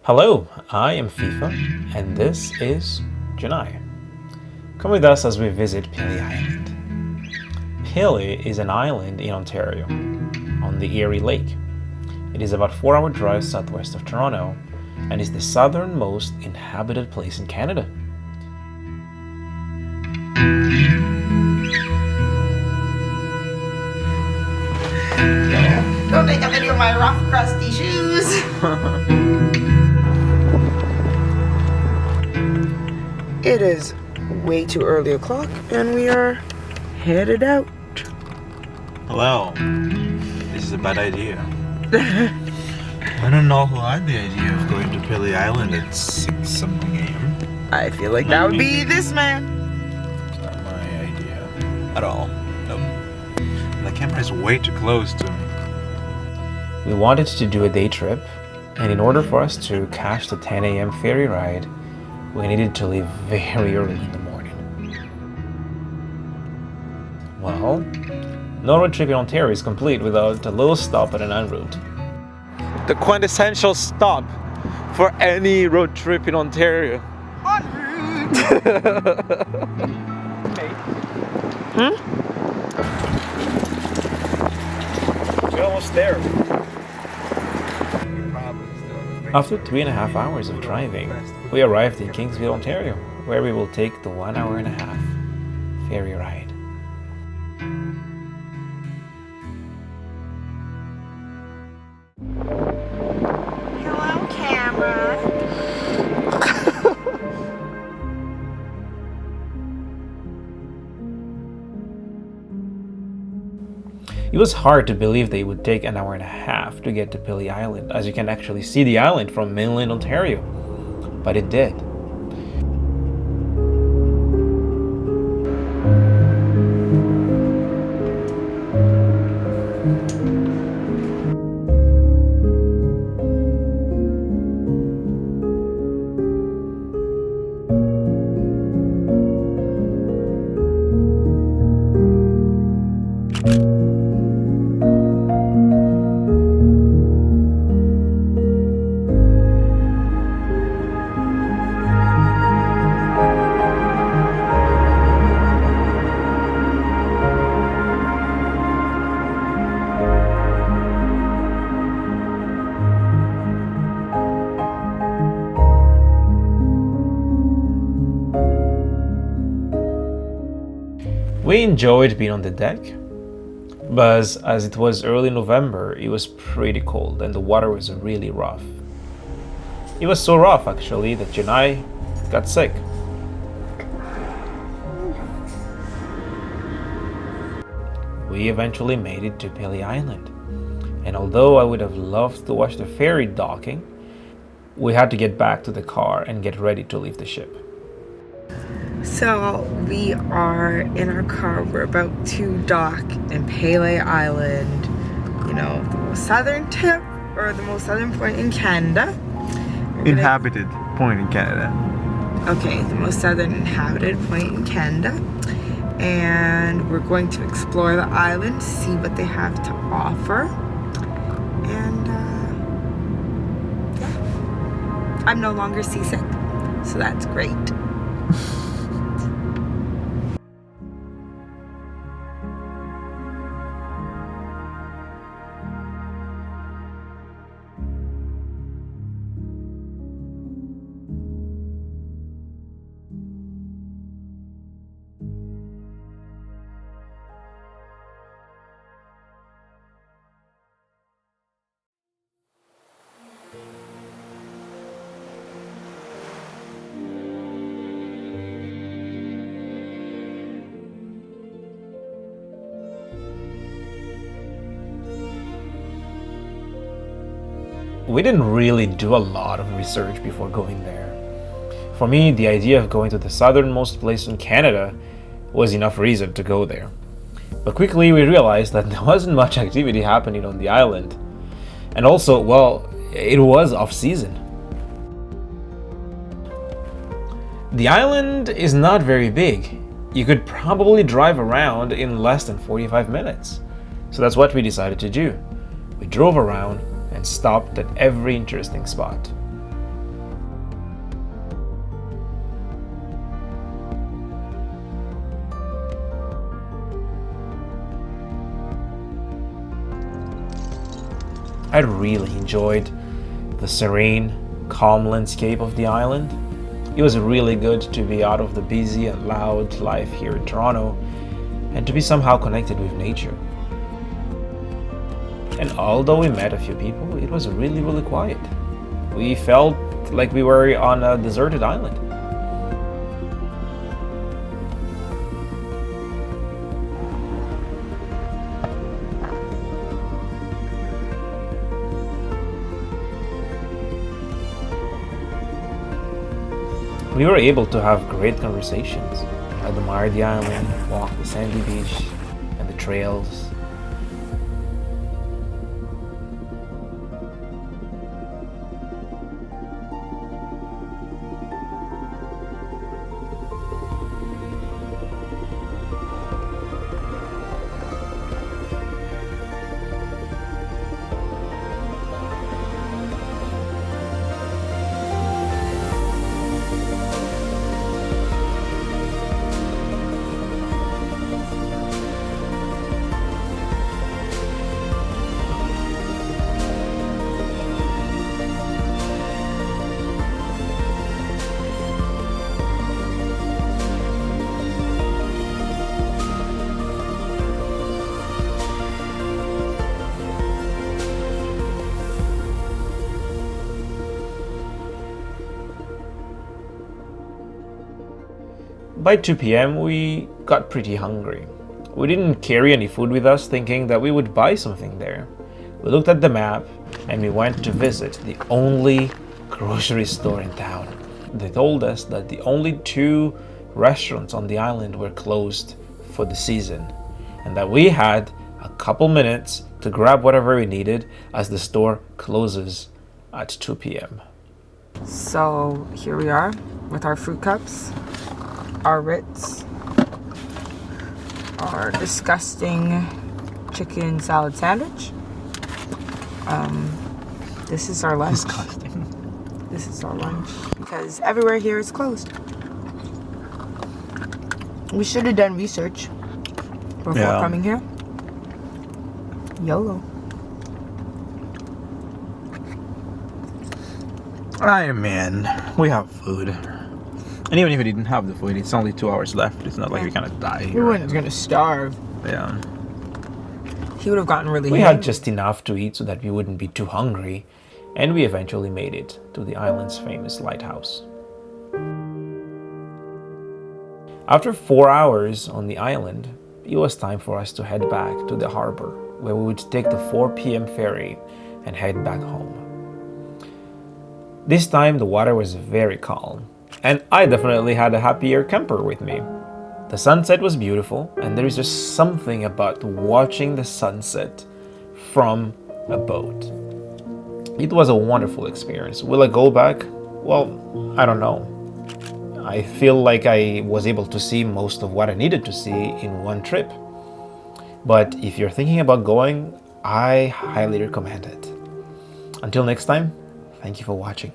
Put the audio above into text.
Hello, I am FIFA, and this is Janai. Come with us as we visit Pelee Island. Pelee is an island in Ontario, on the Erie Lake. It is about 4-hour drive southwest of Toronto, and is the southernmost inhabited place in Canada. Don't take a video of my rough, crusty shoes. It is way too early o'clock, and we are headed out. Hello. This is a bad idea. I don't know who had the idea of going to Pelee Island at 6-something a.m. I feel like that would be this man. It's not my idea at all. Nope. The camera is way too close to me. We wanted to do a day trip, and in order for us to catch the 10 a.m. ferry ride, we needed to leave very early in the morning. Well, no road trip in Ontario is complete without a little stop at an en route. The quintessential stop for any road trip in Ontario. En route. Hey. We're almost there. After 3.5 hours of driving, we arrived in Kingsville, Ontario, where we will take the 1.5-hour ferry ride. Hello, camera. It was hard to believe they would take 1.5 hours to get to Pelee Island, as you can actually see the island from mainland Ontario. But it did. We enjoyed being on the deck, but as it was early November, it was pretty cold and the water was really rough. It was so rough actually that Janai got sick. We eventually made it to Pelee Island, and although I would have loved to watch the ferry docking, we had to get back to the car and get ready to leave the ship. So we are in our car. We're about to dock in Pelee Island, you know, the most southern tip or the most southern point in Canada. Inhabited point in Canada. Okay, the most southern inhabited point in Canada. And we're going to explore the island, see what they have to offer. And yeah, I'm no longer seasick, so that's great. We didn't really do a lot of research before going there. For me, the idea of going to the southernmost place in Canada was enough reason to go there. But quickly we realized that there wasn't much activity happening on the island. And also, well, it was off-season. The island is not very big. You could probably drive around in less than 45 minutes. So that's what we decided to do. We drove around and stopped at every interesting spot. I really enjoyed the serene, calm landscape of the island. It was really good to be out of the busy and loud life here in Toronto and to be somehow connected with nature. And although we met a few people, it was really, really quiet. We felt like we were on a deserted island. We were able to have great conversations, admire the island, walk the sandy beach and the trails. By 2 p.m., we got pretty hungry. We didn't carry any food with us, thinking that we would buy something there. We looked at the map and we went to visit the only grocery store in town. They told us that the only 2 restaurants on the island were closed for the season and that we had a couple minutes to grab whatever we needed as the store closes at 2 p.m. So here we are with our fruit cups, our Ritz, our disgusting chicken salad sandwich. This is our lunch. Disgusting. This is our lunch because everywhere here is closed. We should have done research before coming here. YOLO. Aye, man. We have food. And even if we didn't have the food, it's only 2 hours left. It's not like we're gonna die. We weren't gonna starve. Yeah. He would have gotten really We hungry. had just enough to eat so that we wouldn't be too hungry, and we eventually made it to the island's famous lighthouse. After 4 hours on the island, it was time for us to head back to the harbor, where we would take the 4 p.m. ferry and head back home. This time the water was very calm, and I definitely had a happier camper with me. The sunset was beautiful, and there is just something about watching the sunset from a boat. It was a wonderful experience. Will I go back? Well, I don't know. I feel like I was able to see most of what I needed to see in one trip. But if you're thinking about going, I highly recommend it. Until next time, thank you for watching.